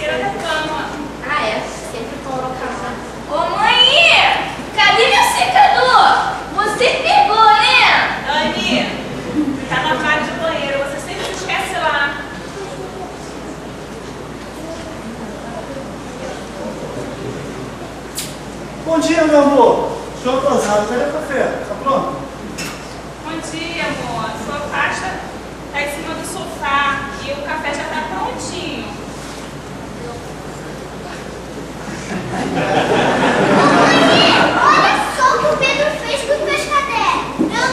beira da cama. Ah, é? Sempre coloca. Ô, mãe! Cadê meu secador? Você pegou, né? Dani, tá no armário de banheiro. Você sempre se esquece lá. Bom dia, meu amor. Estou atrasado. Cadê o café? Tá pronto? Bom dia, amor. Sua pasta tá em cima do sofá e o café já tá prontinho. Olha só o que o Pedro fez com os meus cadernos. Eu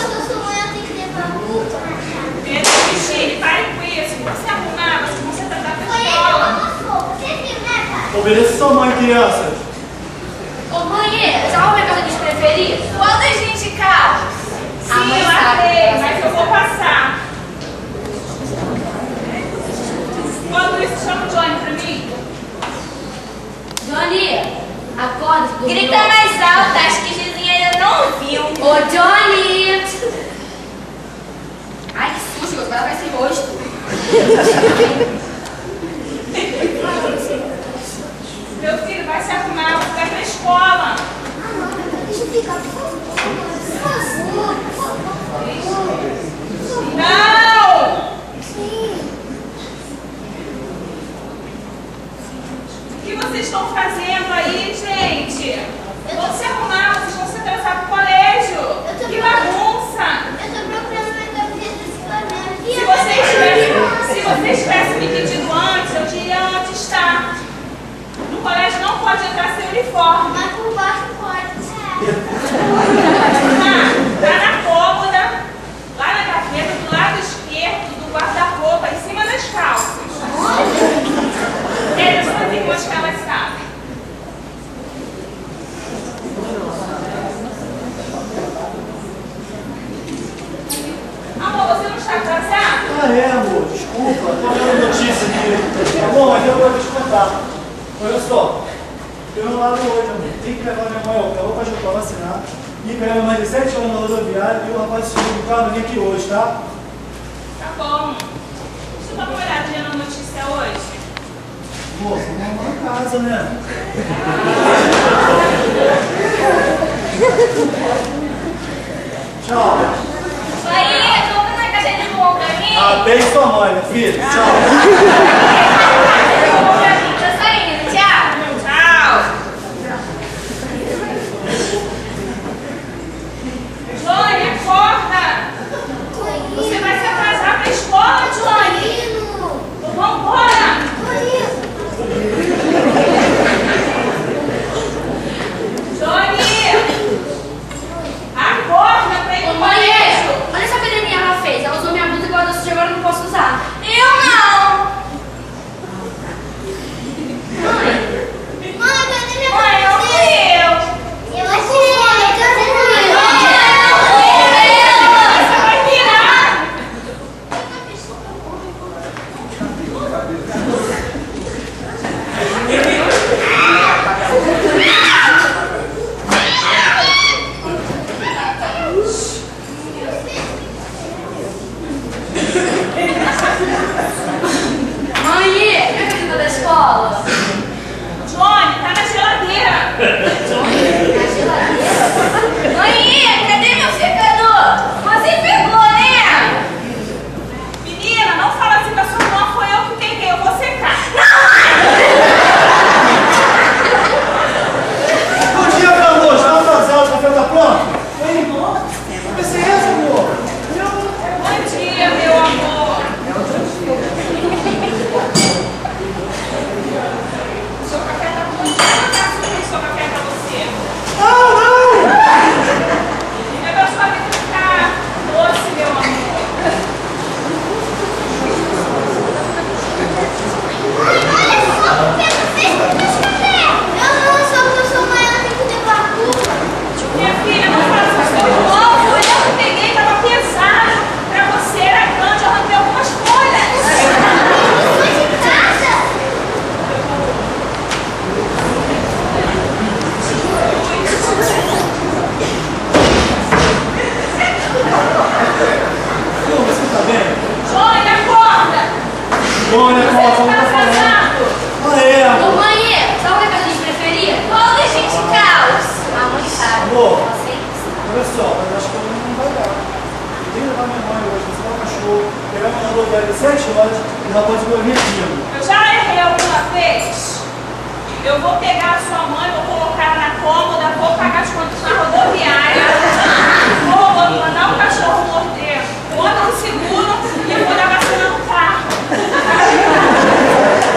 não sou mãe, eu tenho que levar muito na casa. Pedro, Cristina, pare com isso. Quando você arrumar, você consegue tratar pra Foi ele que escola. colocou. Você viu, né, pai? Obedeça sua mãe, crianças. Ô, mãe, já ouviu a casa de preferir? Qual das 20 carros? A mãe Sim, sabe. latei, mas eu vou passar. Enquanto isso, chama o Johnny pra mim. Johnny, acorda. Grita mais alto, acho que Gizinha ainda não ouviu. Ô, Johnny! Ai, que susto, agora vai sem rosto. Meu filho vai se arrumar, vai pra escola. Ah, não, deixa eu ficar, por favor. Não! Sim. O que vocês estão fazendo aí, gente? Vão se arrumar, vocês vão se atrasar pro colégio. Que bagunça! Eu tô procurando minha camiseta desse Flamengo. Se vocês tivessem me pedido antes, eu diria antes, tá? No colégio não pode entrar sem uniforme. Mas por baixo pode. Tá na cômoda, lá na gaveta, do lado esquerdo do guarda-roupa, em cima das calças. Eles só tem umas que elas sabem. Amor, você não está atrasado? Ah, é, amor. Desculpa. Tô dando notícia aqui. Tá bom, mas eu vou te contar. Olha só. Eu não lavo hoje, amor. Tem que levar minha mãe ao carro pra vacinar. E pegar minha mãe de 7 anos na rodoviária e o rapaz subiu no carro vem aqui hoje, tá? Tá bom. Deixa eu dar uma olhadinha na notícia hoje. Pô, você não arrumou em casa, né? Tchau. Mãe, compra uma caixa de bombom pra mim. Ah, beijo sua mãe, minha filha. Tchau. Tô saindo, tchau. Tchau. Johnny, acorda. Você vai se atrasar pra escola, Johnny. Vambora. Johnny, acorda pra ir Ô, no mãe, colégio. olha essa academia ela fez. Ela usou minha blusa e guardou suja, agora eu não posso usar. Eu não! Mãe, cadê minha Mãe, não camiseta? fui eu. Eu achei. Você vai virar. Mãe, minha camisa da escola? Johnny, tá na geladeira. Na geladeira? Mãe, cadê meu secador? Você pegou, né? Menina, não fala assim da sua irmã, foi eu que peguei, eu vou secar. Bom dia, meu amor. Está atrasado, o café tá pronto? Oi, irmão. O que você é, amor? Bom dia, meu amor. Seu café tá pronto. Eu faço seu café pra você. Ah, não! É pra sua vida ficar doce, meu amor. Olha só o que Pedro fez com os meus cadernos. Eu não sou mãe, eu tenho que levar tudo. Minha filha, não fala assim com seu irmão. Foi eu que peguei, tava pesado. Pra você era grande, eu arranquei algumas folhas. Foi de casa. Pô, você tá bem? Johnny, acorda. Bom, né, Você amor? está Como eu tô falando. atrasado. Ah, falou que era 7 horas e já pode ver menino. Eu já errei alguma vez. Eu vou pegar a sua mãe, vou colocar ela na cômoda, vou pagar as contas na rodoviária, vou mandar o cachorro morder, bota no seguro e vou dar vacina no carro.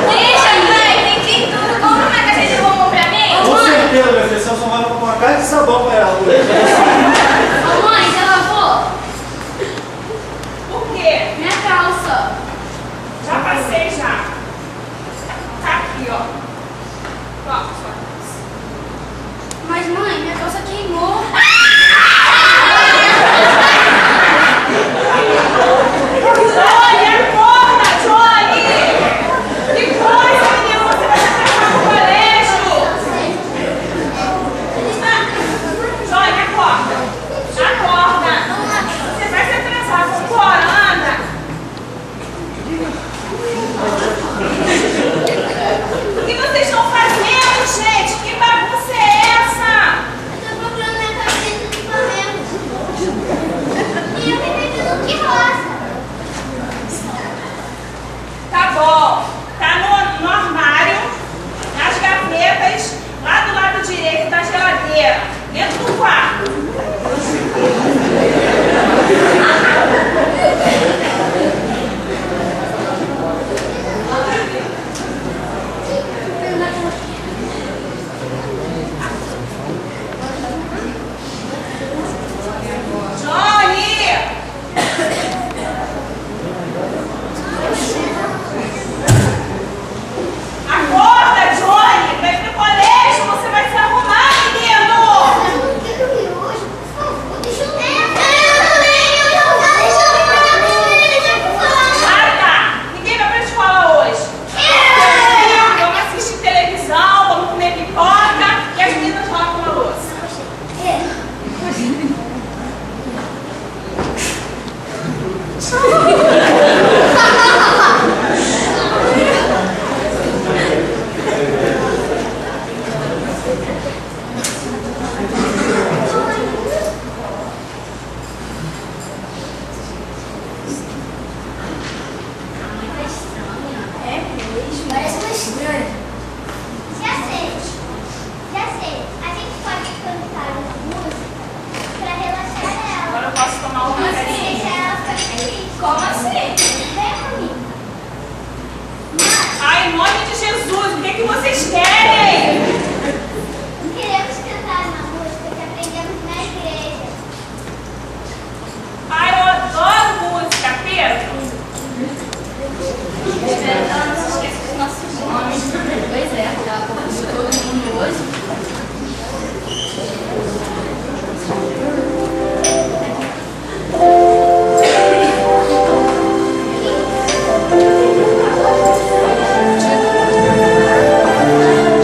Deixa, mãe, entendi tudo. Compra uma caixa de bombom pra mim. Com certeza, minha filha, senão só vai comprar uma caixa de sabão para ela. Ô, mãe, já lavou? Por quê? Minha calça. Já passei já. Tá aqui, ó. Toma, sua calça. Mas, mãe, minha calça queimou. Johnny, acorda, Johnny! Que coisa, menino, você vai se atrasar pro colégio! Johnny, acorda! Acorda! Você vai se atrasar, vambora, anda! O que vocês estão fazendo, gente? Que bagunça é essa? Eu tô procurando minha camiseta do Flamengo. E eu me perdi no que roça. Tá bom. Tá no armário, nas gavetas, lá do lado direito da geladeira, dentro do quarto. Johnny! Acorda, Johnny! Vai pro colégio, você vai se arrumar, menino! Eu não quero ir hoje, por favor. Deixa eu ver. Deixa eu Ah, tá! Ninguém vai pra escola hoje. Vamos assistir televisão, vamos comer pipoca e as meninas lavam a louça. Parece uma estranha. Já sei. A gente pode cantar uma música pra relaxar ela. Agora eu posso tomar uma Pra carinha. deixar ela ficar feliz. Como assim? Vem comigo. Ai, em nome de Jesus, o que que vocês querem? Queremos cantar uma música que aprendemos na igreja. Ai, eu adoro música, Pedro. Espero que ela não se esqueça dos nossos nomes. Pois é, ela confundiu todo mundo hoje. Música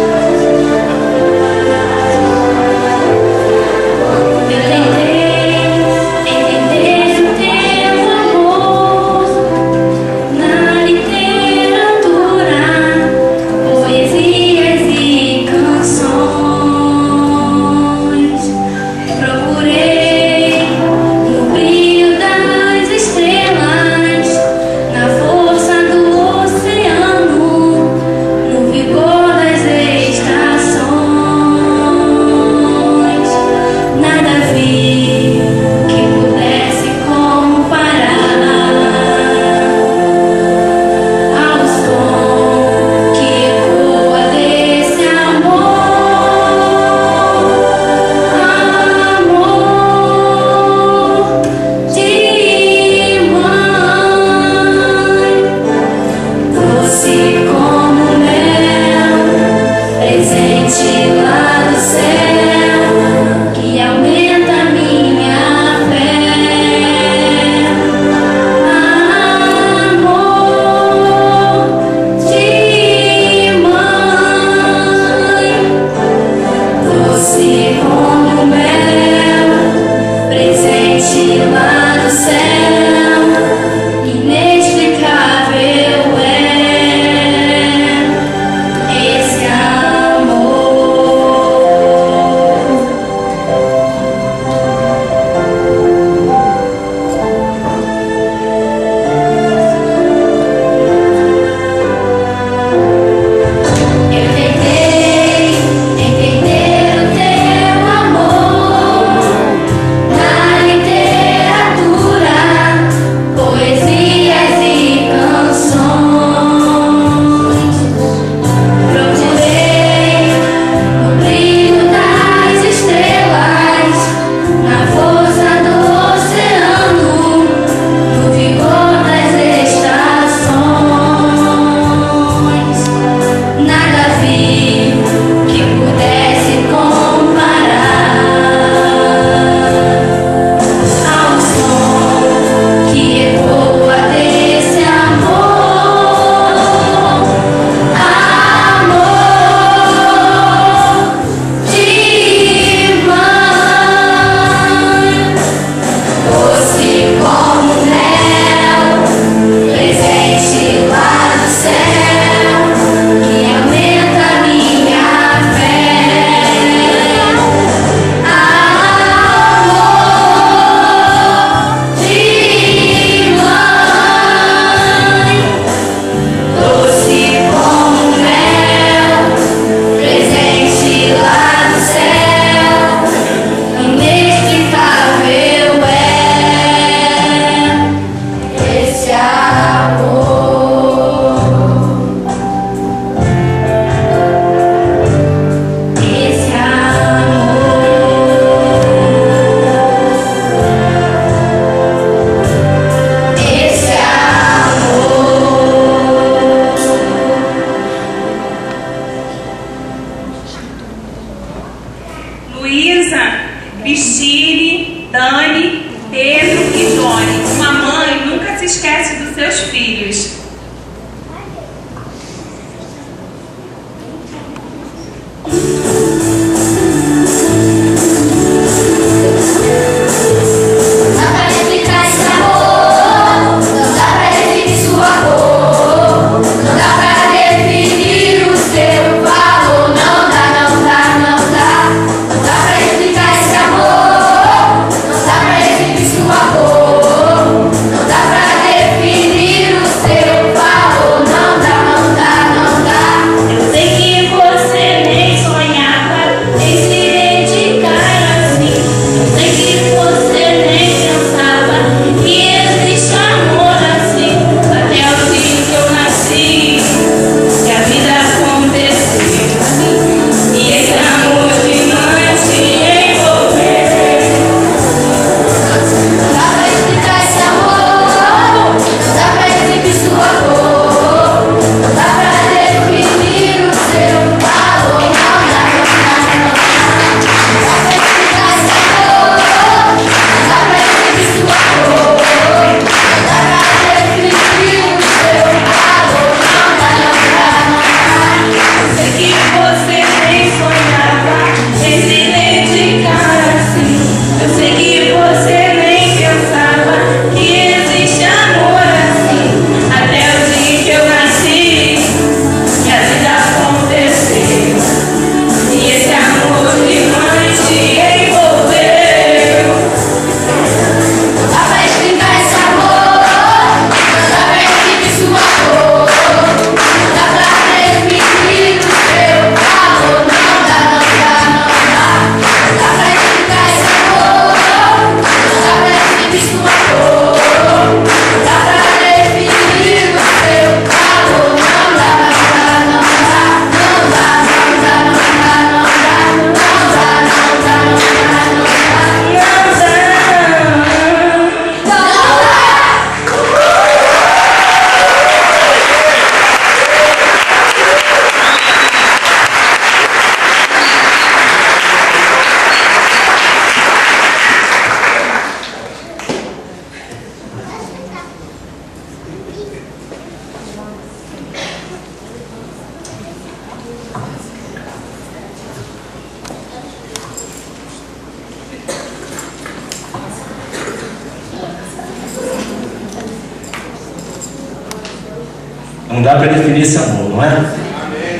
dá para definir esse amor, não é?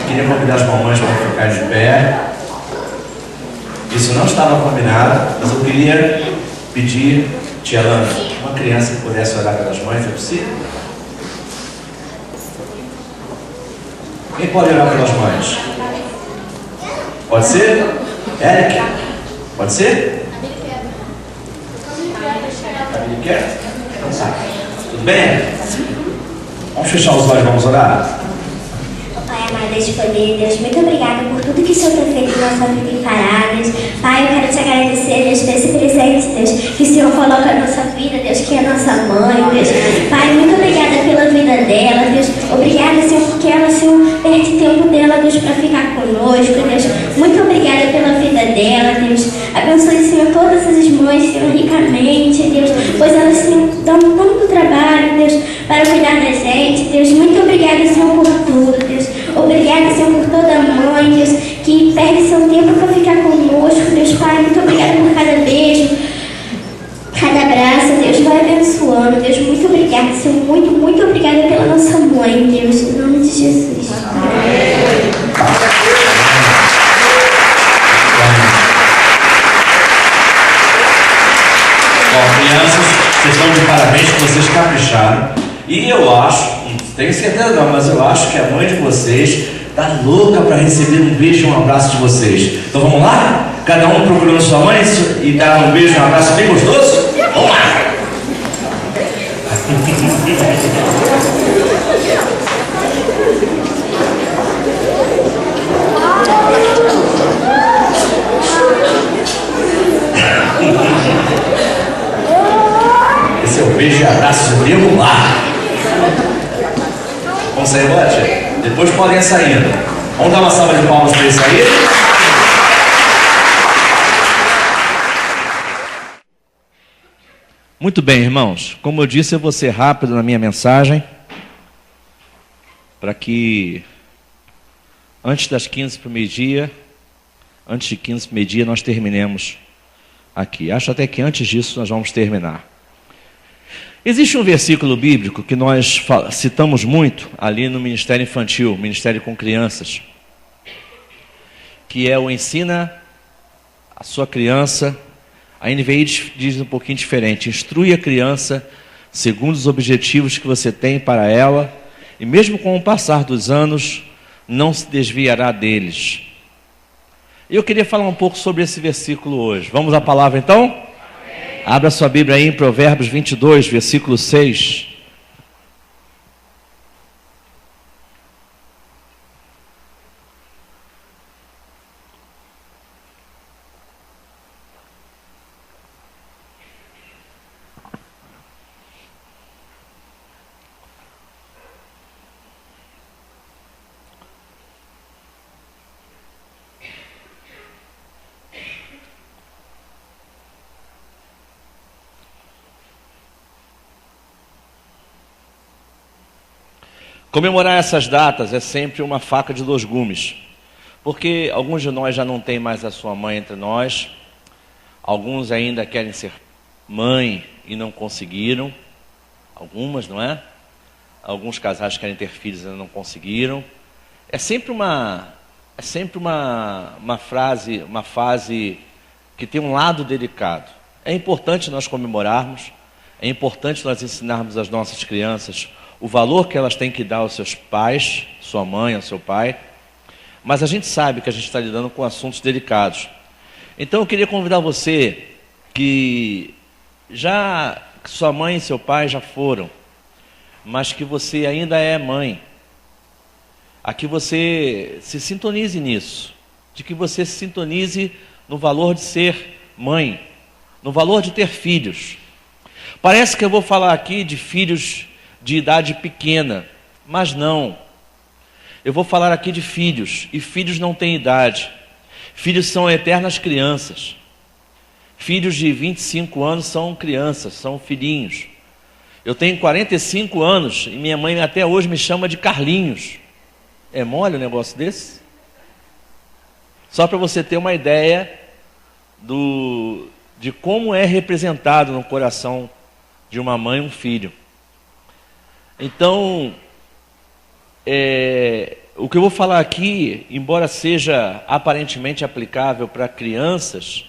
Queria convidar as mamães para ficar de pé. Isso não estava combinado, mas eu queria pedir, tia Lana, uma criança que pudesse orar pelas mães, é possível? Quem pode orar pelas mães? Pode ser? Eric? Pode ser? Camille quer? Então tá. Tudo bem? Vamos fechar os olhos e vamos orar? Pai amado de poder, Deus, muito obrigada por tudo que o Senhor tem feito na nossa vida em Paradas. Pai, eu quero te agradecer, Deus, por esse presente, Deus, que o Senhor coloca na nossa vida, Deus, que é a nossa mãe, Deus. Pai, muito obrigada pela vida dela, Deus. Obrigada, Senhor, porque ela, Senhor, perde tempo dela, Deus, para ficar conosco, Deus. Muito obrigada pela vida dela, Deus. Abençoe, Senhor, todas as mães, Senhor, ricamente, Deus, pois elas, Senhor, dão tanto trabalho, Deus, para cuidar da gente, Deus. Muito obrigada, Senhor, por tudo, Deus. Obrigada, Senhor, por toda mãe, Deus, que perde seu tempo para ficar conosco, Deus. Pai, muito obrigada por cada beijo, cada abraço, Deus. Vai abençoando, Deus. Muito obrigada, Senhor. Muito obrigada pela nossa mãe, Deus. Em nome de Jesus. Amém. Bom, crianças, vocês estão de parabéns que vocês capricharam. E eu acho, não tenho certeza não, mas eu acho que a mãe de vocês está louca para receber um beijo e um abraço de vocês. Então vamos lá? Cada um procurando sua mãe e dar um beijo e um abraço bem gostoso? Vamos lá! Esse é o beijo e abraço regular. Vamos sair agora, tia? Depois podem sair. Vamos dar uma salva de palmas para eles saírem? Muito bem, irmãos. Como eu disse, eu vou ser rápido na minha mensagem, para que antes das 15 para o meio-dia, antes de 15 para o meio-dia, nós terminemos aqui. Acho até que antes disso nós vamos terminar. Existe um versículo bíblico que nós citamos muito ali no Ministério Infantil, Ministério com Crianças, que é o ensina a sua criança. A NVI diz um pouquinho diferente: instrui a criança segundo os objetivos que você tem para ela, e mesmo com o passar dos anos, não se desviará deles. Eu queria falar um pouco sobre esse versículo hoje. Vamos à palavra então? Abra sua Bíblia aí em Provérbios 22, versículo 6. Comemorar essas datas é sempre uma faca de dois gumes, porque alguns de nós já não têm mais a sua mãe entre nós, alguns ainda querem ser mãe e não conseguiram, algumas, não é? Alguns casais querem ter filhos e ainda não conseguiram. É sempre uma fase que tem um lado delicado. É importante nós comemorarmos, é importante nós ensinarmos às nossas crianças o valor que elas têm que dar aos seus pais, sua mãe, ao seu pai, mas a gente sabe que a gente está lidando com assuntos delicados. Então eu queria convidar você que sua mãe e seu pai já foram, mas que você ainda é mãe, a que você se sintonize nisso, de que você se sintonize no valor de ser mãe, no valor de ter filhos. Parece que eu vou falar aqui de filhos de idade pequena, mas não. Eu vou falar aqui de filhos, e filhos não têm idade. Filhos são eternas crianças. Filhos de 25 anos são crianças, são filhinhos. Eu tenho 45 anos e minha mãe até hoje me chama de Carlinhos. É mole um negócio desse? Só para você ter uma ideia de como é representado no coração de uma mãe um filho. Então, o que eu vou falar aqui, embora seja aparentemente aplicável para crianças,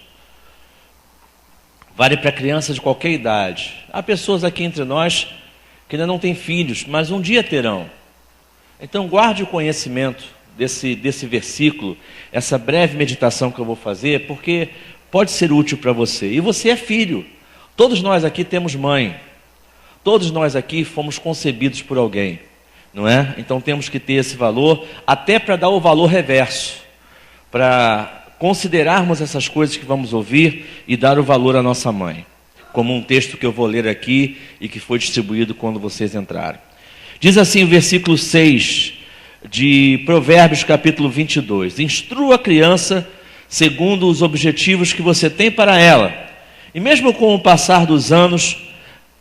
vale para crianças de qualquer idade. Há pessoas aqui entre nós que ainda não têm filhos, mas um dia terão. Então guarde o conhecimento desse versículo, essa breve meditação que eu vou fazer, porque pode ser útil para você. E você é filho. Todos nós aqui temos mãe. Todos nós aqui fomos concebidos por alguém, não é? Então temos que ter esse valor, até para dar o valor reverso, para considerarmos essas coisas que vamos ouvir e dar o valor à nossa mãe, como um texto que eu vou ler aqui e que foi distribuído quando vocês entraram. Diz assim o versículo 6 de Provérbios capítulo 22: instrua a criança segundo os objetivos que você tem para ela, e mesmo com o passar dos anos,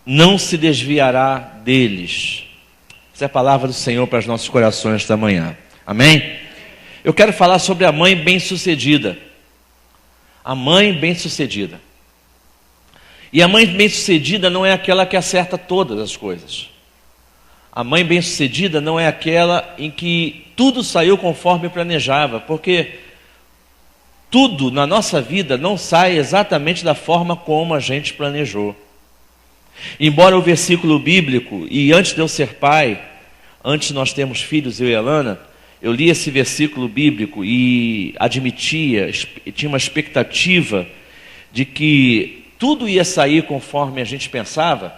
não se desviará deles. Essa é a palavra do Senhor para os nossos corações esta manhã. Amém? Eu quero falar sobre a mãe bem-sucedida. A mãe bem-sucedida. E a mãe bem-sucedida não é aquela que acerta todas as coisas. A mãe bem-sucedida não é aquela em que tudo saiu conforme planejava, porque tudo na nossa vida não sai exatamente da forma como a gente planejou. Embora o versículo bíblico, e antes de eu ser pai, antes de nós termos filhos, eu e a Alana, eu li esse versículo bíblico e tinha uma expectativa de que tudo ia sair conforme a gente pensava,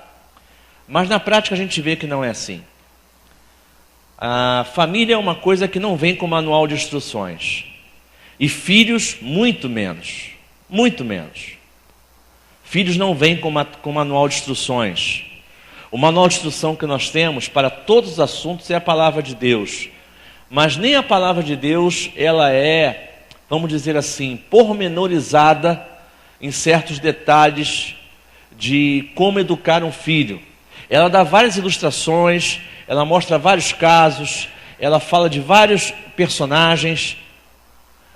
mas na prática a gente vê que não é assim. A família é uma coisa que não vem com manual de instruções, e filhos muito menos, muito menos. Filhos não vêm com manual de instruções. O manual de instrução que nós temos para todos os assuntos é a palavra de Deus. Mas nem a palavra de Deus, ela é, vamos dizer assim, pormenorizada em certos detalhes de como educar um filho. Ela dá várias ilustrações, ela mostra vários casos, ela fala de vários personagens,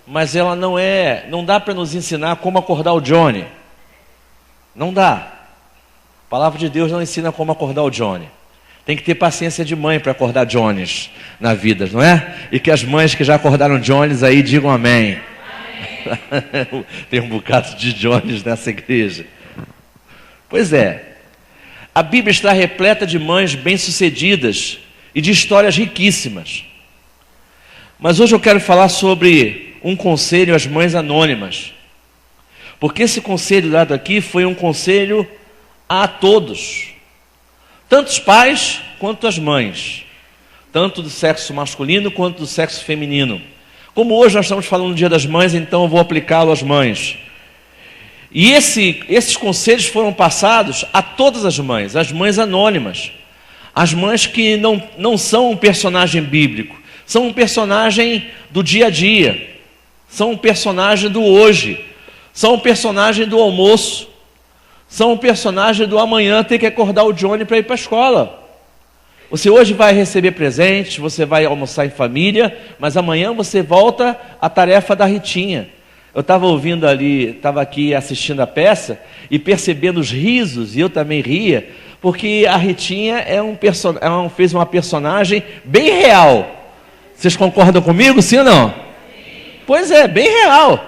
mas ela não dá para nos ensinar como acordar o Johnny. Não dá. A palavra de Deus não ensina como acordar o Johnny. Tem que ter paciência de mãe para acordar Johnnies na vida, não é? E que as mães que já acordaram Johnnies aí digam amém. Amém. Tem um bocado de Johnnies nessa igreja. Pois é. A Bíblia está repleta de mães bem-sucedidas e de histórias riquíssimas. Mas hoje eu quero falar sobre um conselho às mães anônimas. Porque esse conselho dado aqui foi um conselho a todos. Tanto os pais quanto as mães. Tanto do sexo masculino quanto do sexo feminino. Como hoje nós estamos falando do Dia das Mães, então eu vou aplicá-lo às mães. E esses conselhos foram passados a todas as mães anônimas. As mães que não são um personagem bíblico, são um personagem do dia a dia. São um personagem do hoje. São um personagem do almoço. São um personagem do amanhã ter que acordar o Johnny para ir para a escola. Você hoje vai receber presentes, você vai almoçar em família, mas amanhã você volta à tarefa da Ritinha. Eu estava ouvindo ali, estava aqui assistindo a peça e percebendo os risos, e eu também ria, porque a Ritinha fez uma personagem bem real. Vocês concordam comigo, sim ou não? Sim. Pois é, bem real.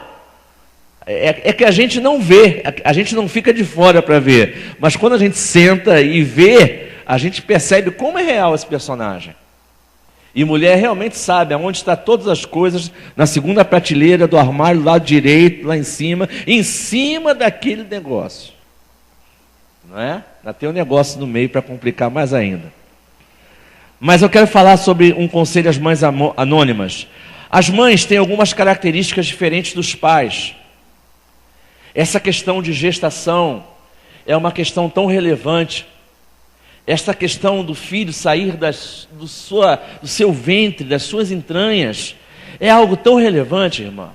É que a gente não vê, a gente não fica de fora para ver, mas quando a gente senta e vê, a gente percebe como é real esse personagem. E mulher realmente sabe aonde está todas as coisas, na segunda prateleira do armário, do lado direito, lá em cima daquele negócio. Não é? Ainda tem um negócio no meio para complicar mais ainda. Mas eu quero falar sobre um conselho às mães anônimas. As mães têm algumas características diferentes dos pais. Essa questão de gestação é uma questão tão relevante. Esta questão do filho sair do seu ventre, das suas entranhas, é algo tão relevante, irmã.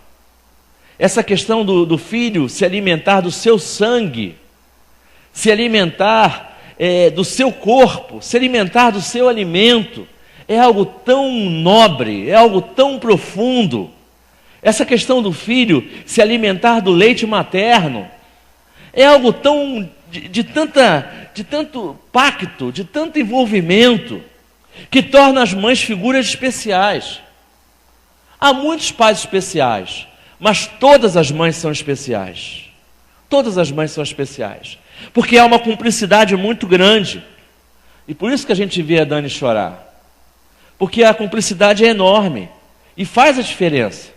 Essa questão do filho se alimentar do seu sangue, se alimentar do seu corpo, se alimentar do seu alimento, é algo tão nobre, é algo tão profundo. Essa questão do filho se alimentar do leite materno é algo tão de tanto pacto, de tanto envolvimento. que torna as mães figuras especiais. Há muitos pais especiais, mas todas as mães são especiais. Todas as mães são especiais, porque há uma cumplicidade muito grande. E por isso que a gente vê a Dani chorar. Porque a cumplicidade é enorme e faz a diferença.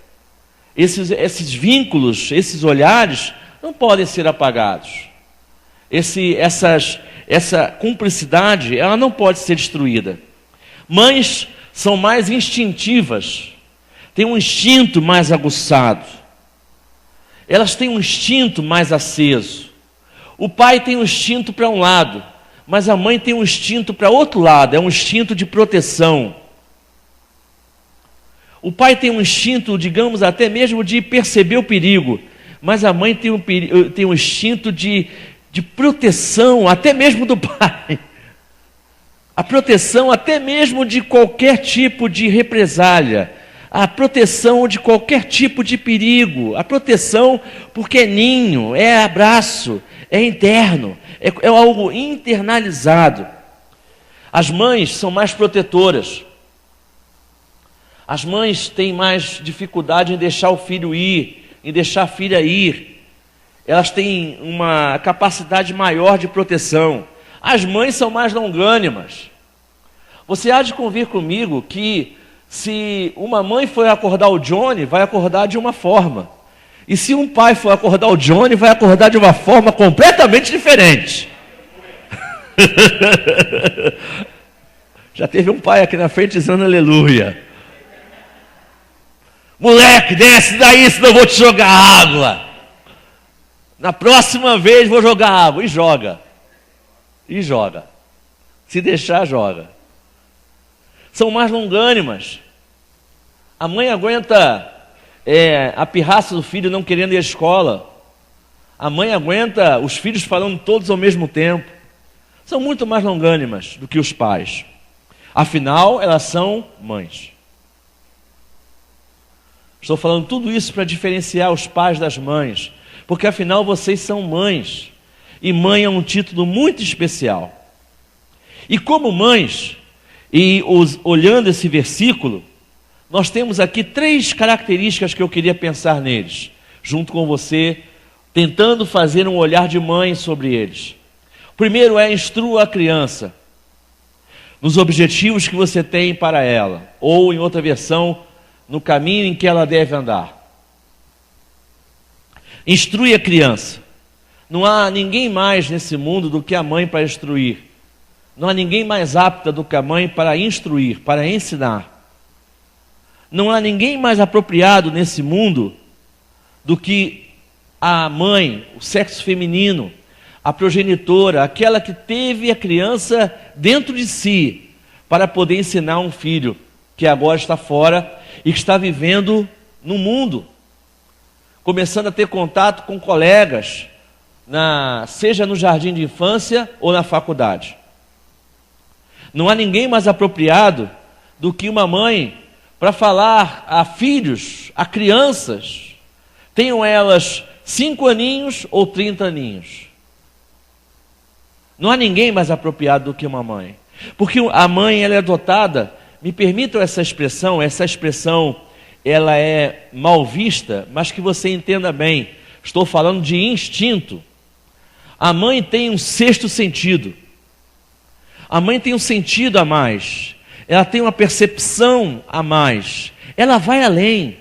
Esses vínculos, esses olhares não podem ser apagados. Essa cumplicidade, ela não pode ser destruída. Mães são mais instintivas, têm um instinto mais aguçado. Elas têm um instinto mais aceso. O pai tem um instinto para um lado, mas a mãe tem um instinto para outro lado, é um instinto de proteção. O pai tem um instinto, digamos, até mesmo de perceber o perigo, mas a mãe tem um instinto de proteção, até mesmo do pai. A proteção até mesmo de qualquer tipo de represália, a proteção de qualquer tipo de perigo, a proteção porque é ninho, é abraço, é interno, é algo internalizado. As mães são mais protetoras. As mães têm mais dificuldade em deixar o filho ir, em deixar a filha ir. Elas têm uma capacidade maior de proteção. As mães são mais longânimas. Você há de convir comigo que se uma mãe for acordar o Johnny, vai acordar de uma forma. E se um pai for acordar o Johnny, vai acordar de uma forma completamente diferente. Já teve um pai aqui na frente dizendo aleluia. Moleque, desce daí, senão eu vou te jogar água. Na próxima vez vou jogar água. E joga. E joga. Se deixar, joga. São mais longânimas. A mãe aguenta a pirraça do filho não querendo ir à escola. A mãe aguenta os filhos falando todos ao mesmo tempo. São muito mais longânimas do que os pais. Afinal, elas são mães. Estou falando tudo isso para diferenciar os pais das mães, porque afinal vocês são mães, e mãe é um título muito especial. E como mães, olhando esse versículo, nós temos aqui 3 características que eu queria pensar neles, junto com você, tentando fazer um olhar de mãe sobre eles. O primeiro é: instrua a criança nos objetivos que você tem para ela, ou em outra versão, no caminho em que ela deve andar. Instrui a criança. Não há ninguém mais nesse mundo do que a mãe para instruir. Não há ninguém mais apta do que a mãe para instruir, para ensinar. Não há ninguém mais apropriado nesse mundo do que a mãe, o sexo feminino, a progenitora, aquela que teve a criança dentro de si para poder ensinar um filho que agora está fora e que está vivendo no mundo, começando a ter contato com colegas, seja no jardim de infância ou na faculdade. Não há ninguém mais apropriado do que uma mãe para falar a filhos, a crianças, tenham elas 5 aninhos ou 30 aninhos. Não há ninguém mais apropriado do que uma mãe, porque a mãe, ela é dotada. Me permitam essa expressão ela é mal vista, mas que você entenda bem. Estou falando de instinto. A mãe tem um 6º sentido. A mãe tem um sentido a mais. Ela tem uma percepção a mais. Ela vai além.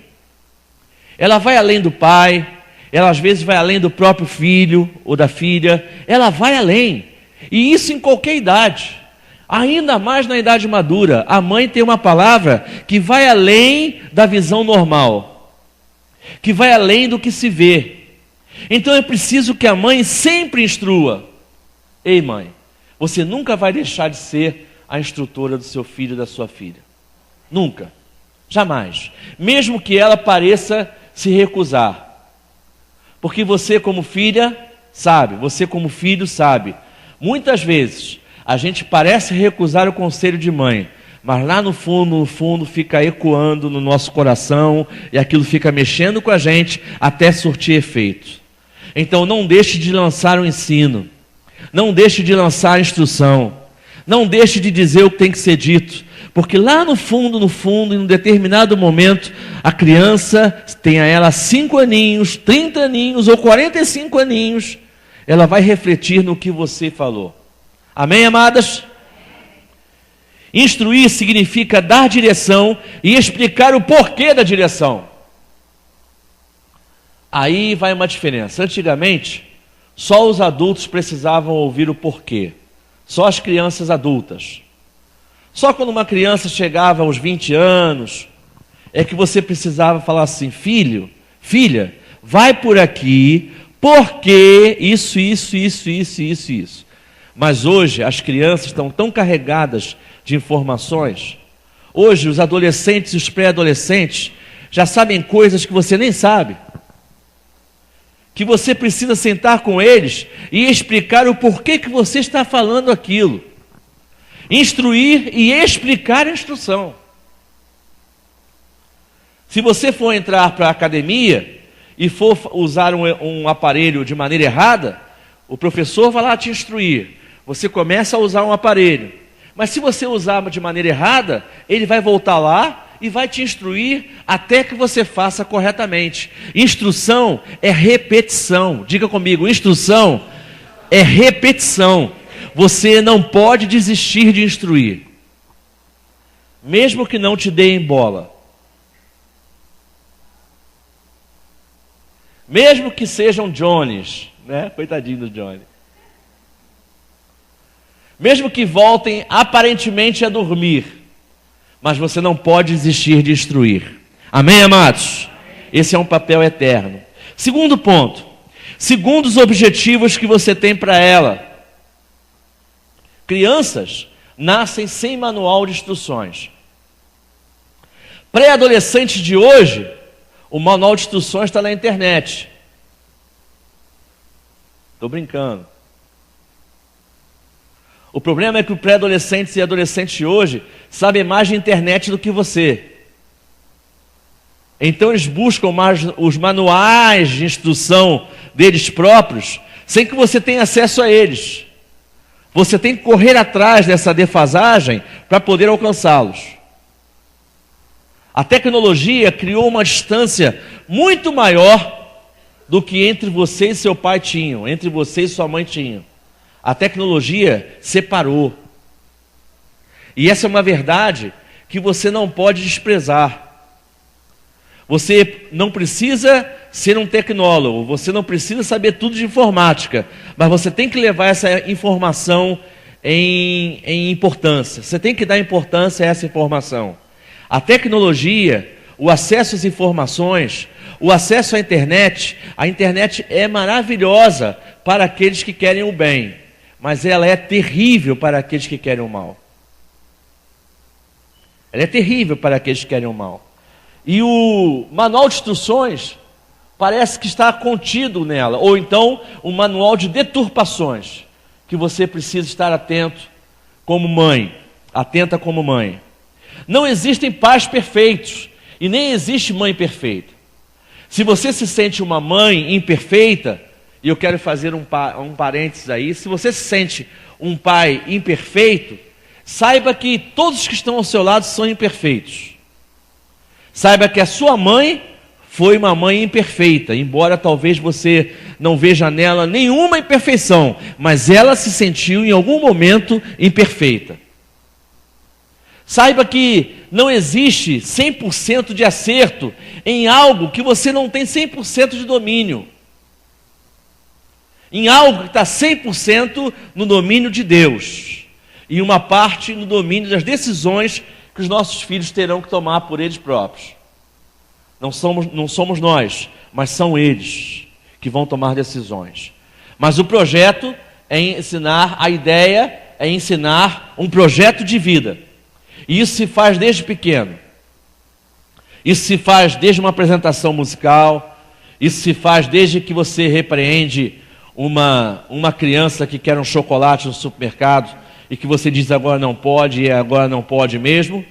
Ela vai além do pai. Ela às vezes vai além do próprio filho ou da filha. Ela vai além. E isso em qualquer idade. Ainda mais na idade madura, a mãe tem uma palavra que vai além da visão normal, que vai além do que se vê. Então é preciso que a mãe sempre instrua. Ei, mãe, você nunca vai deixar de ser a instrutora do seu filho e da sua filha. Nunca. Jamais. Mesmo que ela pareça se recusar. Porque você como filha sabe, você como filho sabe. Muitas vezes a gente parece recusar o conselho de mãe, mas lá no fundo fica ecoando no nosso coração e aquilo fica mexendo com a gente até surtir efeito. Então não deixe de lançar o ensino, não deixe de lançar a instrução, não deixe de dizer o que tem que ser dito, Porque lá no fundo, em um determinado momento, a criança, tenha ela 5 aninhos, 30 aninhos ou 45 aninhos, ela vai refletir no que você falou. Amém, amadas? Instruir significa dar direção e explicar o porquê da direção. Aí vai uma diferença. Antigamente, só os adultos precisavam ouvir o porquê. Só as crianças adultas. Só quando uma criança chegava aos 20 anos, é que você precisava falar assim: filho, filha, vai por aqui, porque isso. Mas hoje as crianças estão tão carregadas de informações. Hoje os adolescentes e os pré-adolescentes já sabem coisas que você nem sabe. Que você precisa sentar com eles e explicar o porquê que você está falando aquilo. Instruir e explicar a instrução. Se você for entrar para a academia e for usar um aparelho de maneira errada, o professor vai lá te instruir. Você começa a usar um aparelho. Mas se você usar de maneira errada, ele vai voltar lá e vai te instruir até que você faça corretamente. Instrução é repetição. Diga comigo, instrução é repetição. Você não pode desistir de instruir, mesmo que não te deem bola, mesmo que sejam Johnnies, né? Coitadinho do Johnny. Mesmo que voltem aparentemente a dormir, mas você não pode desistir de instruir. Amém, amados? Esse é um papel eterno. Segundo ponto, segundo os objetivos que você tem para ela. Crianças nascem sem manual de instruções. Pré-adolescentes de hoje, o manual de instruções está na internet. Estou brincando. O problema é que os pré-adolescentes e adolescentes de hoje sabem mais de internet do que você. Então eles buscam mais os manuais de instrução deles próprios, sem que você tenha acesso a eles. Você tem que correr atrás dessa defasagem para poder alcançá-los. A tecnologia criou uma distância muito maior do que entre você e seu pai tinham, entre você e sua mãe tinham. A tecnologia separou. E essa é uma verdade que você não pode desprezar. Você não precisa ser um tecnólogo, você não precisa saber tudo de informática, mas você tem que levar essa informação em importância. Você tem que dar importância a essa informação. A tecnologia, o acesso às informações, o acesso à internet, a internet é maravilhosa para aqueles que querem o bem, mas ela é terrível para aqueles que querem o mal. Ela é terrível para aqueles que querem o mal. E o manual de instruções parece que está contido nela, ou então um manual de deturpações, que você precisa estar atento como mãe, atenta como mãe. Não existem pais perfeitos, e nem existe mãe perfeita. Se você se sente uma mãe imperfeita, e eu quero fazer um parênteses aí, se você se sente um pai imperfeito, saiba que todos que estão ao seu lado são imperfeitos. Saiba que a sua mãe foi uma mãe imperfeita, embora talvez você não veja nela nenhuma imperfeição, mas ela se sentiu em algum momento imperfeita. Saiba que não existe 100% de acerto em algo que você não tem 100% de domínio. Em algo que está 100% no domínio de Deus. E uma parte no domínio das decisões que os nossos filhos terão que tomar por eles próprios. Não somos nós, mas são eles que vão tomar decisões. Mas o projeto é ensinar, a ideia é ensinar um projeto de vida. E isso se faz desde pequeno. Isso se faz desde uma apresentação musical. Isso se faz desde que você repreende uma criança que quer um chocolate no supermercado e que você diz agora não pode e agora não pode mesmo.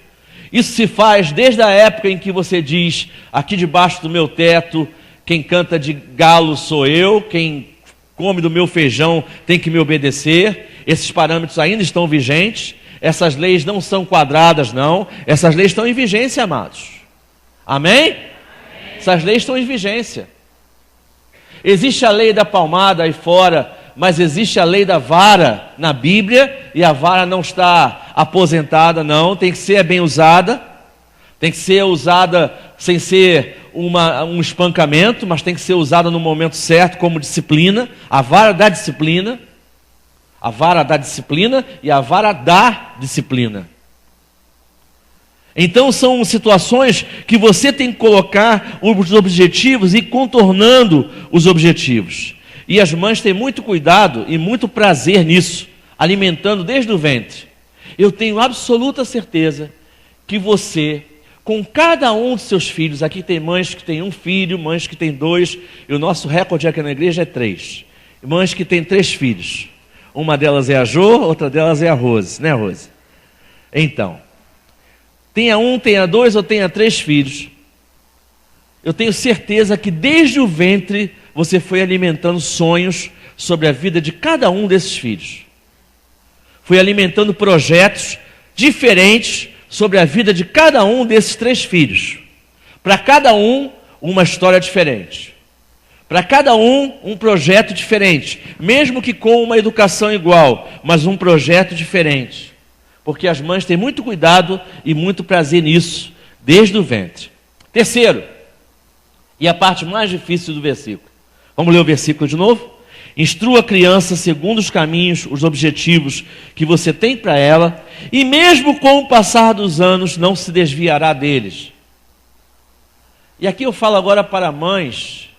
Isso se faz desde a época em que você diz, aqui debaixo do meu teto, quem canta de galo sou eu, quem come do meu feijão tem que me obedecer. Esses parâmetros ainda estão vigentes. Essas leis não são quadradas, não. Essas leis estão em vigência, amados. Amém? Essas leis estão em vigência. Existe a lei da palmada aí fora, mas existe a lei da vara na Bíblia, e a vara não está aposentada, não. Tem que ser bem usada. Tem que ser usada sem ser um espancamento, mas tem que ser usada no momento certo como disciplina. A vara da disciplina. A vara da disciplina e a vara da disciplina. Então são situações que você tem que colocar os objetivos e ir contornando os objetivos. E as mães têm muito cuidado e muito prazer nisso, alimentando desde o ventre. Eu tenho absoluta certeza que você, com cada um de seus filhos, aqui tem mães que têm um filho, mães que têm 2, e o nosso recorde aqui na igreja é 3. Mães que têm 3 filhos. Uma delas é a Jo, outra delas é a Rose, né, Rose? Então, tenha 1, tenha 2 ou tenha 3 filhos, eu tenho certeza que desde o ventre você foi alimentando sonhos sobre a vida de cada um desses filhos. Foi alimentando projetos diferentes sobre a vida de cada um desses 3 filhos. Para cada um, uma história diferente. Para cada um projeto diferente. Mesmo que com uma educação igual, mas um projeto diferente. Porque as mães têm muito cuidado e muito prazer nisso, desde o ventre. Terceiro, e a parte mais difícil do versículo. Vamos ler o versículo de novo? Instrua a criança segundo os caminhos, os objetivos que você tem para ela, e mesmo com o passar dos anos, não se desviará deles. E aqui eu falo agora para mães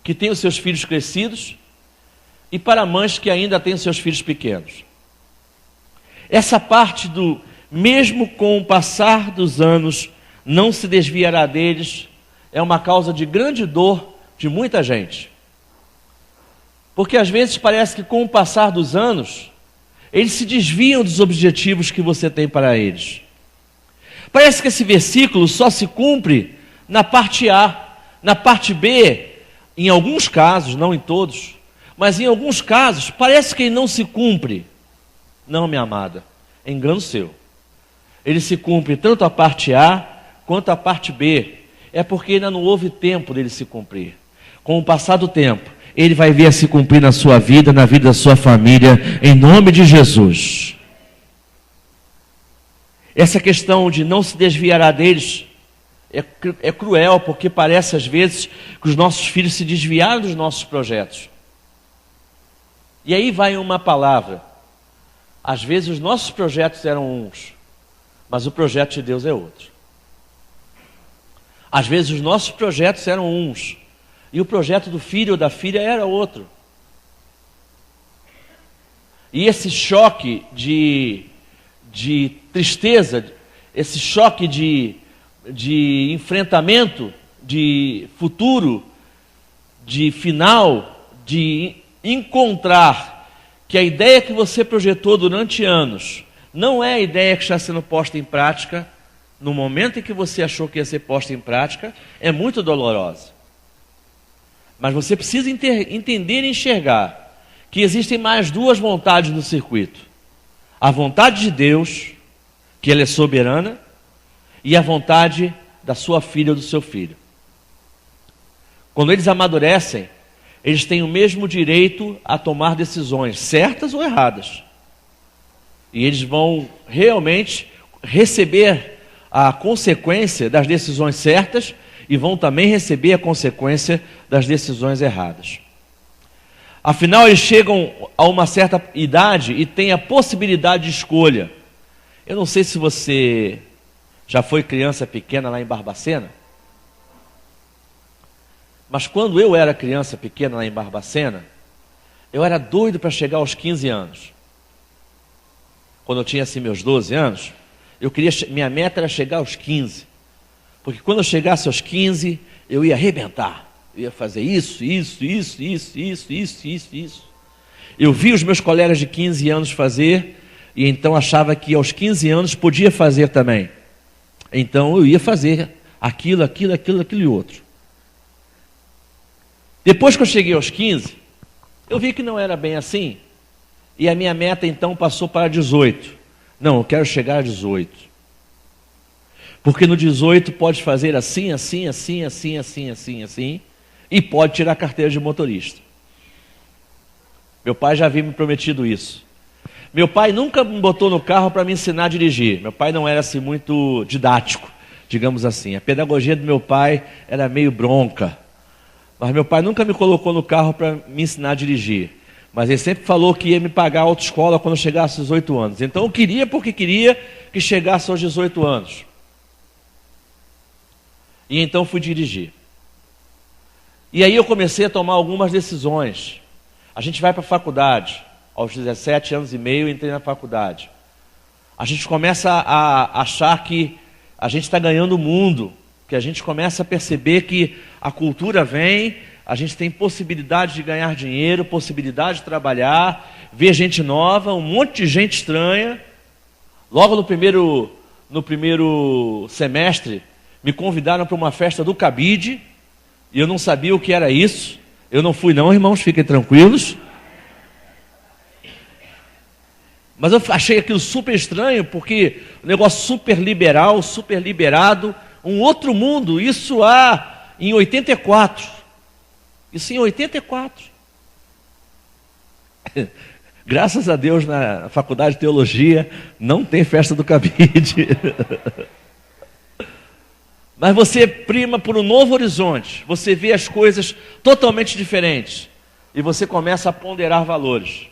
que têm os seus filhos crescidos e para mães que ainda têm os seus filhos pequenos. Essa parte do mesmo com o passar dos anos, não se desviará deles, é uma causa de grande dor de muita gente. Porque às vezes parece que com o passar dos anos, eles se desviam dos objetivos que você tem para eles. Parece que esse versículo só se cumpre na parte A. Na parte B, em alguns casos, não em todos, mas em alguns casos, parece que ele não se cumpre. Não, minha amada, é engano seu. Ele se cumpre tanto a parte A quanto a parte B. É porque ainda não houve tempo dele se cumprir. Com o passar do tempo, ele vai vir a se cumprir na sua vida, na vida da sua família, em nome de Jesus. Essa questão de não se desviará deles é cruel, porque parece às vezes que os nossos filhos se desviaram dos nossos projetos. E aí vai uma palavra. Às vezes os nossos projetos eram uns, mas o projeto de Deus é outro. Às vezes os nossos projetos eram uns, e o projeto do filho ou da filha era outro. E esse choque de tristeza, esse choque de enfrentamento, de futuro, de final, de encontrar que a ideia que você projetou durante anos não é a ideia que está sendo posta em prática, no momento em que você achou que ia ser posta em prática, é muito dolorosa. Mas você precisa entender e enxergar que existem mais 2 vontades no circuito. A vontade de Deus, que ela é soberana, e a vontade da sua filha ou do seu filho. Quando eles amadurecem, eles têm o mesmo direito a tomar decisões, certas ou erradas. E eles vão realmente receber a consequência das decisões certas e vão também receber a consequência das decisões erradas. Afinal, eles chegam a uma certa idade e têm a possibilidade de escolha. Eu não sei se você já foi criança pequena lá em Barbacena, mas quando eu era criança pequena lá em Barbacena, eu era doido para chegar aos 15 anos. Quando eu tinha assim meus 12 anos, minha meta era chegar aos 15. Porque quando eu chegasse aos 15, eu ia arrebentar. Eu ia fazer isso. Eu vi os meus colegas de 15 anos fazer, e então achava que aos 15 anos podia fazer também. Então eu ia fazer aquilo e outro. Depois que eu cheguei aos 15, eu vi que não era bem assim, e a minha meta então passou para 18. Não, eu quero chegar a 18. Porque no 18 pode fazer assim, assim, assim, assim, assim, assim, assim, e pode tirar a carteira de motorista. Meu pai já havia me prometido isso. Meu pai nunca me botou no carro para me ensinar a dirigir. Meu pai não era assim muito didático, digamos assim. A pedagogia do meu pai era meio bronca. Mas meu pai nunca me colocou no carro para me ensinar a dirigir. Mas ele sempre falou que ia me pagar a autoescola quando eu chegasse aos 18 anos. Então eu queria porque queria que chegasse aos 18 anos. E então fui dirigir. E aí eu comecei a tomar algumas decisões. A gente vai para a faculdade. Aos 17 anos e meio eu entrei na faculdade. A gente começa a achar que a gente está ganhando o mundo. Que a gente começa a perceber que a cultura vem, a gente tem possibilidade de ganhar dinheiro, possibilidade de trabalhar, ver gente nova, um monte de gente estranha. Logo no primeiro semestre, me convidaram para uma festa do cabide, e eu não sabia o que era isso. Eu não fui não, irmãos, fiquem tranquilos. Mas eu achei aquilo super estranho, porque o negócio super liberal, super liberado, um outro mundo, isso em 84. Isso em 84. Graças a Deus, na faculdade de teologia, não tem festa do cabide. Mas você prima por um novo horizonte, você vê as coisas totalmente diferentes, e você começa a ponderar valores.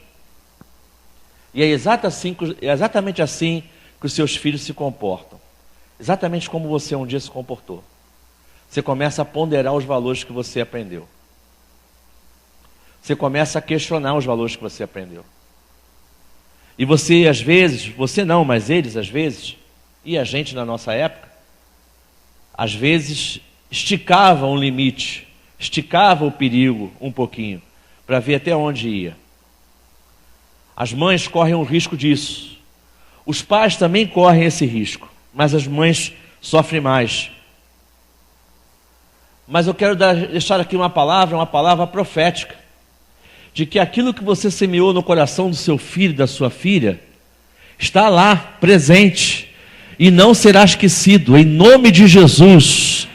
E é exatamente assim que os seus filhos se comportam. Exatamente como você um dia se comportou. Você começa a ponderar os valores que você aprendeu. Você começa a questionar os valores que você aprendeu. E você, às vezes, você não, mas eles, às vezes, e a gente na nossa época, às vezes, esticava um limite, esticava o perigo um pouquinho, para ver até onde ia. As mães correm o risco disso. Os pais também correm esse risco, mas as mães sofrem mais. Mas eu quero deixar aqui uma palavra profética, de que aquilo que você semeou no coração do seu filho e da sua filha, está lá, presente, e não será esquecido, em nome de Jesus.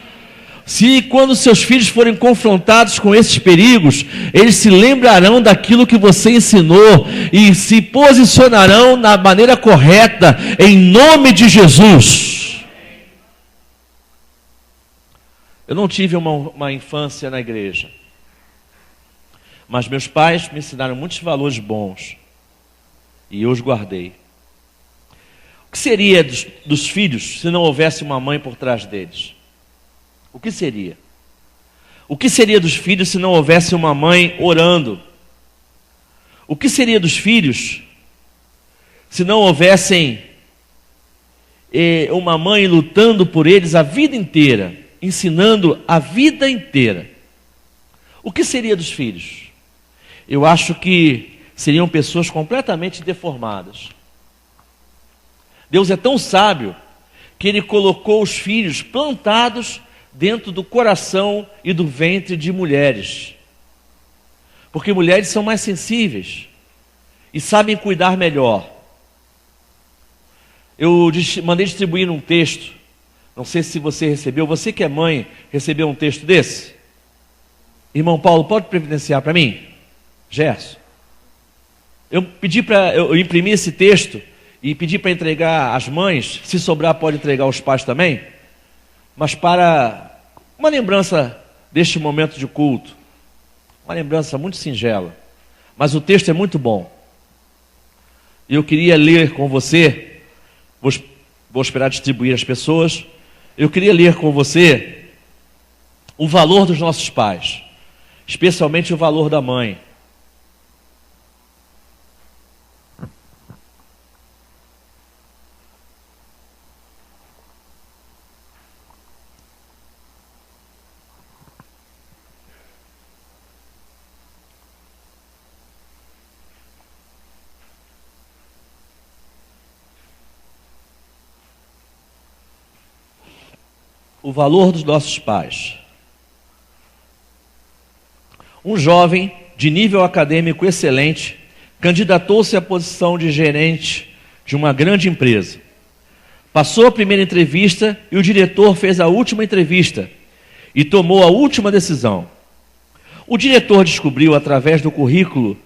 Se quando seus filhos forem confrontados com esses perigos, eles se lembrarão daquilo que você ensinou e se posicionarão na maneira correta, em nome de Jesus. Eu não tive uma infância na igreja, mas meus pais me ensinaram muitos valores bons e eu os guardei. O que seria dos filhos se não houvesse uma mãe por trás deles? O que seria? O que seria dos filhos se não houvesse uma mãe orando? O que seria dos filhos se não houvessem uma mãe lutando por eles a vida inteira, ensinando a vida inteira? O que seria dos filhos? Eu acho que seriam pessoas completamente deformadas. Deus é tão sábio que Ele colocou os filhos plantados dentro do coração e do ventre de mulheres. Porque mulheres são mais sensíveis e sabem cuidar melhor. Eu mandei distribuir um texto, não sei se você recebeu, você que é mãe, recebeu um texto desse? Irmão Paulo, pode providenciar para mim? Gerson. Eu imprimi esse texto e pedi para entregar às mães, se sobrar pode entregar aos pais também, mas para uma lembrança deste momento de culto, uma lembrança muito singela, mas o texto é muito bom. E eu queria ler com você, vou esperar distribuir às pessoas, eu queria ler com você o valor dos nossos pais, especialmente o valor da mãe. O valor dos nossos pais. Um jovem de nível acadêmico excelente candidatou-se à posição de gerente de uma grande empresa. Passou a primeira entrevista e o diretor fez a última entrevista e tomou a última decisão. O diretor descobriu, através do currículo,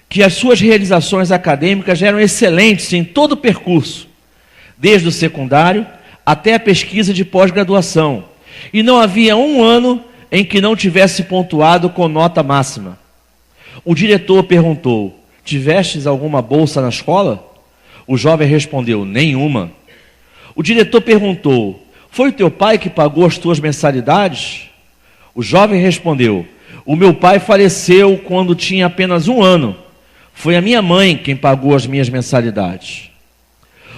que as suas realizações acadêmicas eram excelentes em todo o percurso, desde o secundário até a pesquisa de pós-graduação, e não havia um ano em que não tivesse pontuado com nota máxima. O diretor perguntou: tivestes alguma bolsa na escola? O jovem respondeu: nenhuma. O diretor perguntou: foi o teu pai que pagou as tuas mensalidades? O jovem respondeu: o meu pai faleceu quando tinha apenas 1 ano. Foi a minha mãe quem pagou as minhas mensalidades.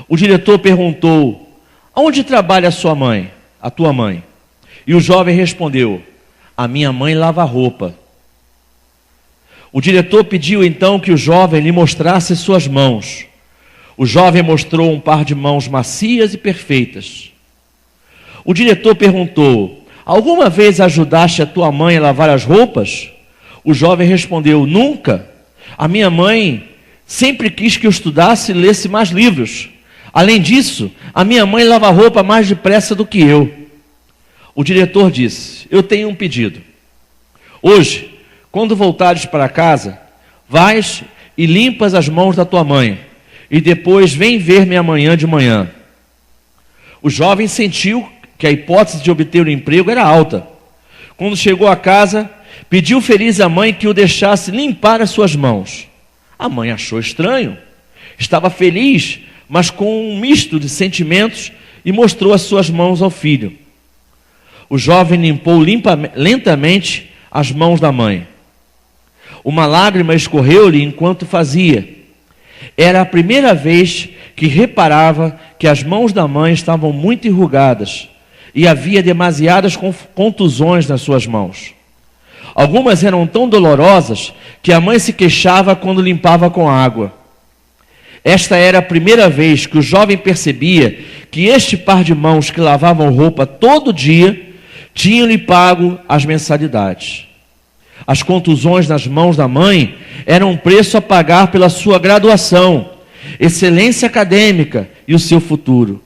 O diretor perguntou: aonde trabalha a sua mãe, a tua mãe? E o jovem respondeu: a minha mãe lava roupa. O diretor pediu então que o jovem lhe mostrasse suas mãos. O jovem mostrou um par de mãos macias e perfeitas. O diretor perguntou: alguma vez ajudaste a tua mãe a lavar as roupas? O jovem respondeu: nunca. A minha mãe sempre quis que eu estudasse e lesse mais livros. Além disso, a minha mãe lava roupa mais depressa do que eu. O diretor disse: eu tenho um pedido. Hoje, quando voltares para casa, vais e limpas as mãos da tua mãe, e depois vem ver-me amanhã de manhã. O jovem sentiu que a hipótese de obter o emprego era alta. Quando chegou a casa, pediu feliz à mãe que o deixasse limpar as suas mãos. A mãe achou estranho. Estava feliz, mas com um misto de sentimentos, e mostrou as suas mãos ao filho. O jovem limpou lentamente as mãos da mãe. Uma lágrima escorreu-lhe enquanto fazia. Era a primeira vez que reparava que as mãos da mãe estavam muito enrugadas e havia demasiadas contusões nas suas mãos. Algumas eram tão dolorosas que a mãe se queixava quando limpava com água. Esta era a primeira vez que o jovem percebia que este par de mãos que lavavam roupa todo dia tinham-lhe pago as mensalidades. As contusões nas mãos da mãe eram um preço a pagar pela sua graduação, excelência acadêmica e o seu futuro.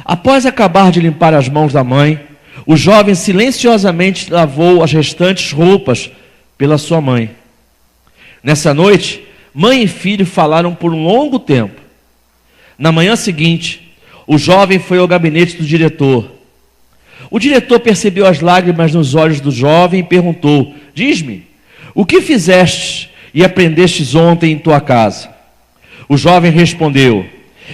Após acabar de limpar as mãos da mãe, o jovem silenciosamente lavou as restantes roupas pela sua mãe. Nessa noite, mãe e filho falaram por um longo tempo. Na manhã seguinte, o jovem foi ao gabinete do diretor. O diretor percebeu as lágrimas nos olhos do jovem e perguntou: diz-me, o que fizeste e aprendestes ontem em tua casa? O jovem respondeu: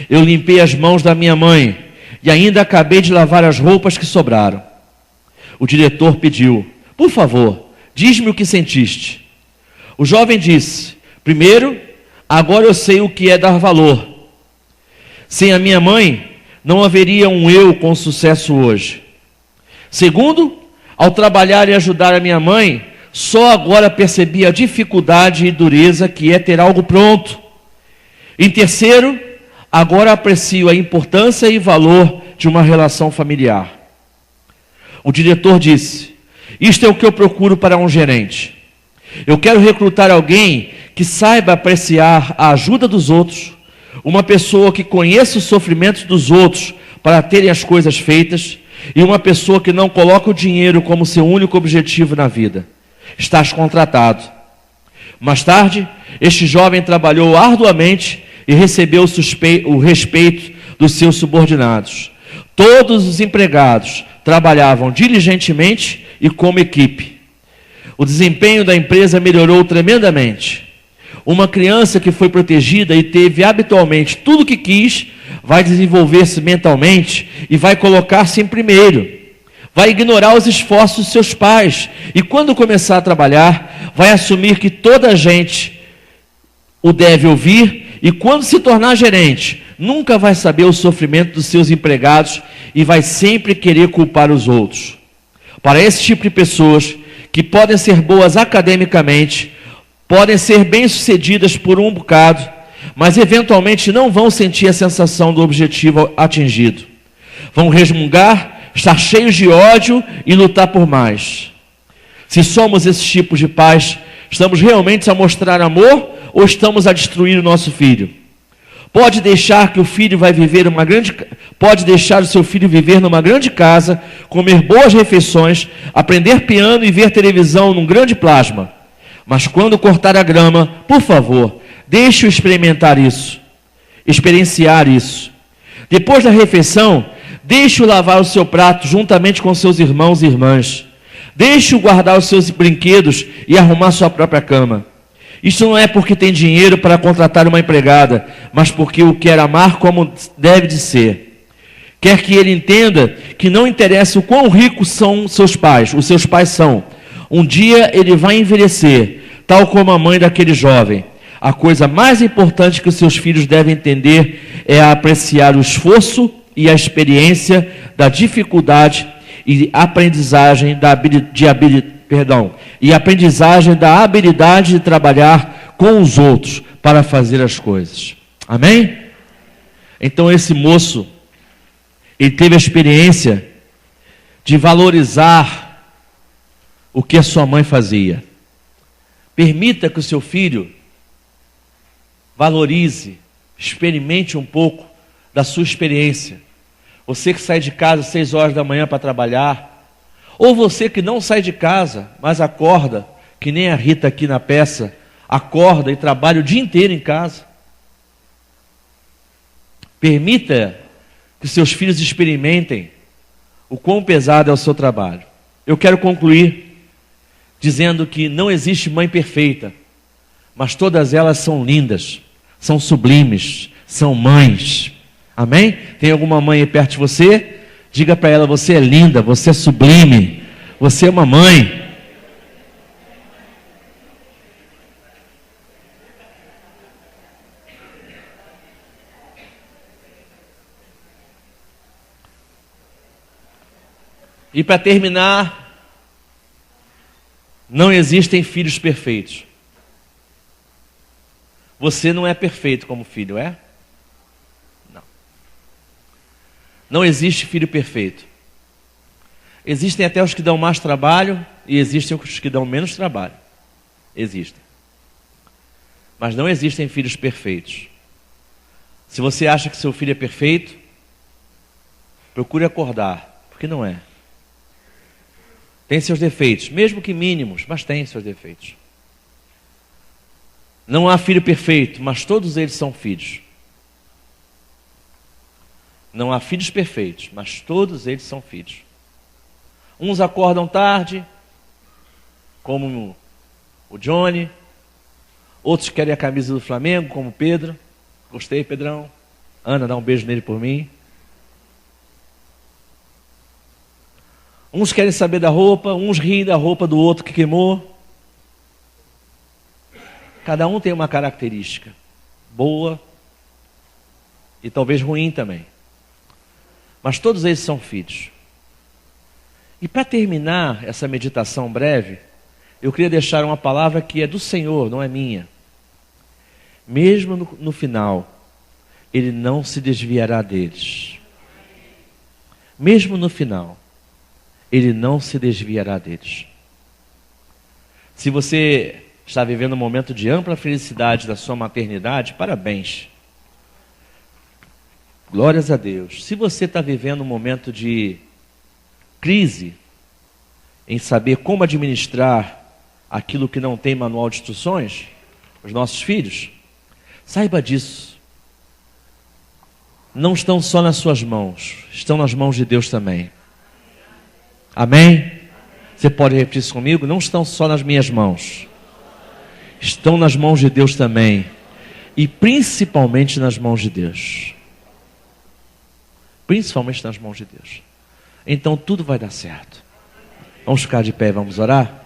eu limpei as mãos da minha mãe e ainda acabei de lavar as roupas que sobraram. O diretor pediu: por favor, diz-me o que sentiste. O jovem disse: primeiro, agora eu sei o que é dar valor. Sem a minha mãe, não haveria um eu com sucesso hoje. Segundo, ao trabalhar e ajudar a minha mãe, só agora percebi a dificuldade e dureza que é ter algo pronto. Em terceiro, agora aprecio a importância e valor de uma relação familiar. O diretor disse: isto é o que eu procuro para um gerente. Eu quero recrutar alguém que saiba apreciar a ajuda dos outros, uma pessoa que conheça os sofrimentos dos outros para terem as coisas feitas, e uma pessoa que não coloca o dinheiro como seu único objetivo na vida. Estás contratado. Mais tarde, este jovem trabalhou arduamente e recebeu o respeito dos seus subordinados. Todos os empregados trabalhavam diligentemente e como equipe. O desempenho da empresa melhorou tremendamente. Uma criança que foi protegida e teve habitualmente tudo o que quis, vai desenvolver-se mentalmente e vai colocar-se em primeiro. Vai ignorar os esforços dos seus pais e quando começar a trabalhar, vai assumir que toda a gente o deve ouvir e quando se tornar gerente, nunca vai saber o sofrimento dos seus empregados e vai sempre querer culpar os outros. Para esse tipo de pessoas, que podem ser boas academicamente, podem ser bem-sucedidas por um bocado, mas eventualmente não vão sentir a sensação do objetivo atingido. Vão resmungar, estar cheios de ódio e lutar por mais. Se somos esses tipos de pais, estamos realmente a mostrar amor ou estamos a destruir o nosso filho? Pode deixar que o filho pode deixar o seu filho viver numa grande casa, comer boas refeições, aprender piano e ver televisão num grande plasma. Mas quando cortar a grama, por favor, deixe-o experimentar isso, experienciar isso. Depois da refeição, deixe-o lavar o seu prato juntamente com seus irmãos e irmãs. Deixe-o guardar os seus brinquedos e arrumar sua própria cama. Isso não é porque tem dinheiro para contratar uma empregada, mas porque o quer amar como deve de ser. Quer que ele entenda que não interessa o quão ricos são os seus pais são. Um dia ele vai envelhecer, tal como a mãe daquele jovem. A coisa mais importante que os seus filhos devem entender é apreciar o esforço e a experiência da dificuldade e aprendizagem da habilidade de trabalhar com os outros para fazer as coisas. Amém? Então esse moço, ele teve a experiência de valorizar o que a sua mãe fazia. Permita que o seu filho valorize, experimente um pouco da sua experiência. Você que sai de casa às 6 horas da manhã para trabalhar, ou você que não sai de casa, mas acorda, que nem a Rita aqui na peça, acorda e trabalha o dia inteiro em casa. Permita que seus filhos experimentem o quão pesado é o seu trabalho. Eu quero concluir dizendo que não existe mãe perfeita, mas todas elas são lindas, são sublimes, são mães. Amém? Tem alguma mãe aí perto de você? Diga para ela: você é linda, você é sublime, você é uma mãe. E para terminar, não existem filhos perfeitos. Você não é perfeito como filho, é? Não. Não existe filho perfeito. Existem até os que dão mais trabalho e existem os que dão menos trabalho. Existem. Mas não existem filhos perfeitos. Se você acha que seu filho é perfeito, procure acordar, porque não é. Tem seus defeitos, mesmo que mínimos, mas tem seus defeitos. Não há filho perfeito, mas todos eles são filhos. Não há filhos perfeitos, mas todos eles são filhos. Uns acordam tarde, como o Johnny. Outros querem a camisa do Flamengo, como o Pedro. Gostei, Pedrão. Ana, dá um beijo nele por mim. Uns querem saber da roupa, uns riem da roupa do outro que queimou. Cada um tem uma característica boa e talvez ruim também. Mas todos eles são filhos. E para terminar essa meditação breve, eu queria deixar uma palavra que é do Senhor, não é minha. Mesmo no final, Ele não se desviará deles. Mesmo no final, Ele não se desviará deles. Se você está vivendo um momento de ampla felicidade da sua maternidade, parabéns. Glórias a Deus. Se você está vivendo um momento de crise, em saber como administrar aquilo que não tem manual de instruções, os nossos filhos, saiba disso. Não estão só nas suas mãos, estão nas mãos de Deus também. Amém? Você pode repetir isso comigo? Não estão só nas minhas mãos, estão nas mãos de Deus também, e principalmente nas mãos de Deus. Principalmente nas mãos de Deus. Então tudo vai dar certo. Vamos ficar de pé e vamos orar?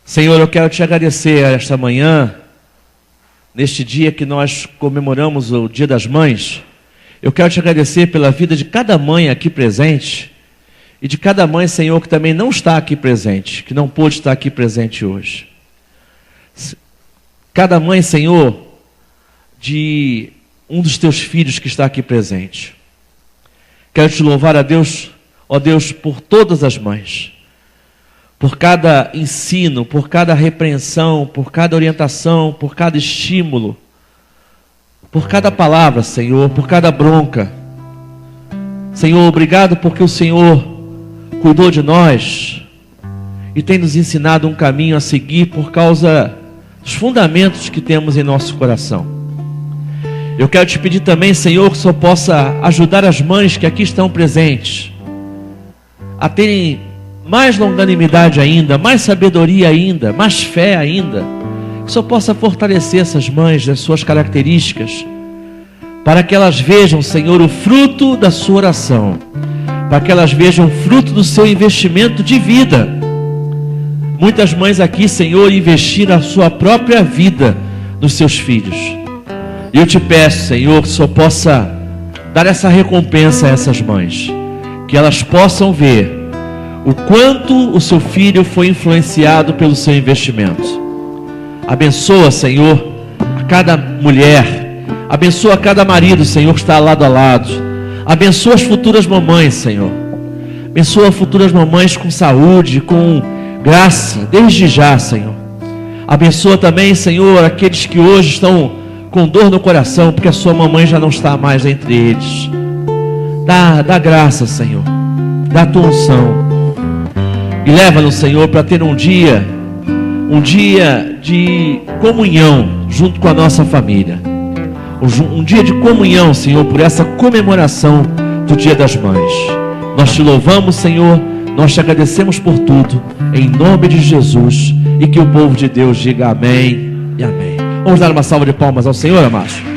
Senhor, eu quero te agradecer esta manhã, neste dia que nós comemoramos o Dia das Mães. Eu quero te agradecer pela vida de cada mãe aqui presente e de cada mãe, Senhor, que também não está aqui presente, que não pôde estar aqui presente hoje. Cada mãe, Senhor, de um dos teus filhos que está aqui presente. Quero te louvar a Deus, ó Deus, por todas as mães, por cada ensino, por cada repreensão, por cada orientação, por cada estímulo, por cada palavra, Senhor, por cada bronca. Senhor, obrigado porque o Senhor cuidou de nós e tem nos ensinado um caminho a seguir por causa dos fundamentos que temos em nosso coração. Eu quero te pedir também, Senhor, que o Senhor possa ajudar as mães que aqui estão presentes a terem mais longanimidade ainda, mais sabedoria ainda, mais fé ainda. Que o Senhor possa fortalecer essas mães, das suas características, para que elas vejam, Senhor, o fruto da sua oração, para que elas vejam o fruto do seu investimento de vida. Muitas mães aqui, Senhor, investiram a sua própria vida nos seus filhos. E eu te peço, Senhor, que o Senhor possa dar essa recompensa a essas mães, que elas possam ver o quanto o seu filho foi influenciado pelo seu investimento. Abençoa, Senhor, a cada mulher, abençoa cada marido, Senhor, que está lado a lado. Abençoa as futuras mamães, Senhor. Abençoa futuras mamães com saúde, com graça, desde já, Senhor. Abençoa também, Senhor, aqueles que hoje estão com dor no coração, porque a sua mamãe já não está mais entre eles. Dá graça, Senhor. Dá tua unção. E leva-nos, Senhor, para ter um dia de comunhão junto com a nossa família. Um dia de comunhão, Senhor, por essa comemoração do Dia das Mães. Nós te louvamos, Senhor, nós te agradecemos por tudo, em nome de Jesus, e que o povo de Deus diga amém e amém. Vamos dar uma salva de palmas ao Senhor, amados.